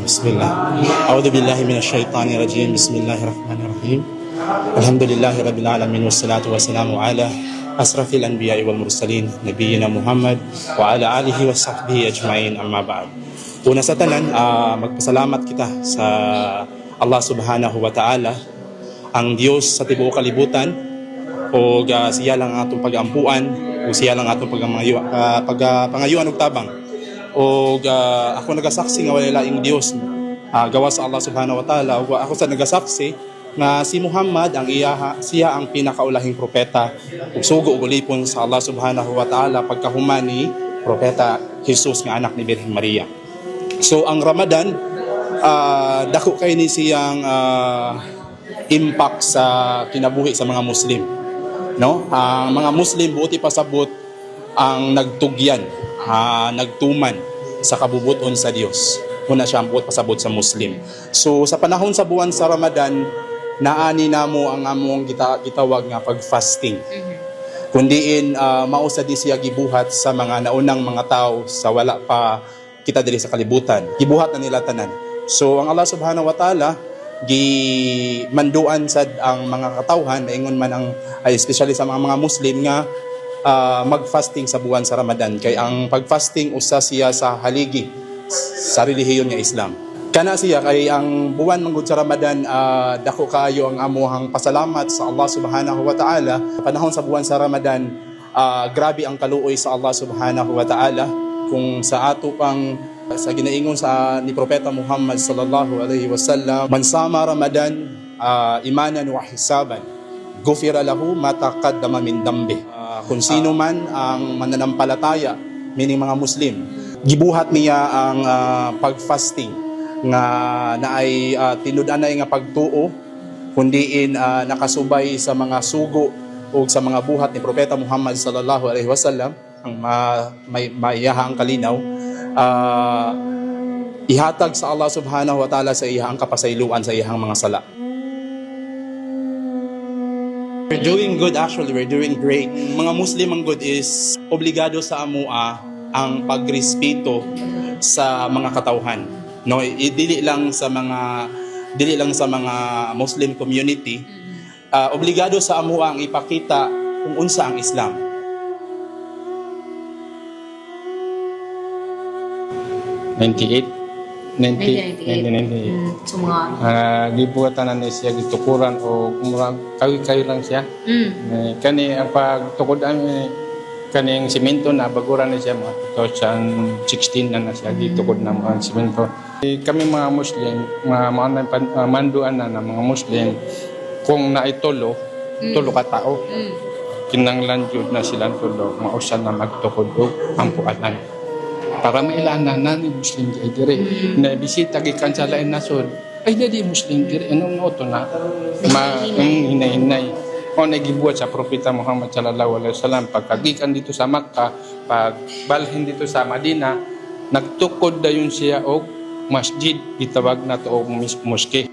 Bismillah. A'udzu billahi minasyaitonir rajim. Bismillahirrahmanirrahim. Alhamdulillahi rabbil alamin wassalatu wassalamu ala asrafil anbiya'i wal mursalin nabiyyina Muhammad wa ala alihi wa sahbihi ajmain, amma ba'd. Una sa tanan, magpasalamat kita sa Allah subhanahu wa ta'ala, ang Diyos sa tibuok kalibutan, o siya lang atong pag-ampuan, o siya lang atong pangayuan og tabang. O ako nagasaksi nga wala laing Dios gawa sa Allah subhanahu wa ta'ala. O ako sa nagasaksi nga si Muhammad siya ang pinakaulahing propeta ug sugo ug ulipon sa Allah subhanahu wa ta'ala pagkahuman ni propeta Jesus nga anak ni Birhen Maria. So ang Ramadan, dako kay ni siyang impact sa kinabuhi sa mga Muslim, no? Ang mga Muslim buti pasabot ang nagtugyan, nagtuman sa kabubuton sa Dios. Una siya ang buot pasabot sa Muslim. So sa panahon sa buwan sa Ramadan, naani namo ang among gitawag nga pag-fasting. Kundiin mao sa di siya gibuhat sa mga naunang mga tao sa wala pa kita diri sa kalibutan. Gibuhat na nila tanan. So ang Allah subhanahu wa ta'ala gimanduan sad ang mga katawhan, ingon man ang especially sa mga Muslim nga mag-fasting sa buwan sa Ramadan. Kay ang pag-fasting usa siya sa haligi sa relihiyon nga Islam. Kana siya kay ang buwan manggod sa Ramadan, dako kaayo ang amuhang pasalamat sa Allah subhanahu wa ta'ala. Panahon sa buwan sa Ramadan, grabe ang kaluoy sa Allah subhanahu wa ta'ala. Kung sa ato pang sa ginaingon sa ni Propeta Muhammad sallallahu alaihi wasallam, man sama Ramadan imanan wa hisaban gufira lahu ma taqaddama min dambi. Kung sino man ang mananampalataya, meaning mga Muslim, gibuhat niya ang pag-fasting nga naay tinud-anay nga pagtuo, kundiin nakasubay sa mga sugo o sa mga buhat ni Propeta Muhammad sallallahu alaihi wasallam, ang maiyahang kalinaw, ihatag sa Allah subhanahu wa ta'ala sa iyang kapasayloan sa iyang mga sala. We're doing good, actually. We're doing great. Mga Muslim ang good is obligado sa amua ang pagrespeto sa mga katawhan. No, dili lang sa mga Muslim community. Obligado sa amua ang ipakita kung unsa ang Islam. So mga gibuhatan na siya gitukuran o kayo lang siya. Kani ang pagtukod kaning simento na baguran na siya mga 2016 na siya gitukod na mga simento. Kami mga Muslim, manduan na mga Muslim, kung naitulo ka tao, kinanglan jud na silang tulo, mausan na magtukod og ampuanan. Para mailanan na ni Muslim di dire na bisita gikan sa lain nasod ay di Muslim dire anong oto na hinay-hinay o nagibuhat sa propeta Muhammad sallallahu alaihi wasallam pagkagikan dito sa Makkah, pagbalhin dito sa Madina, nagtukod dayon siya og masjid, gitawag na to og moske.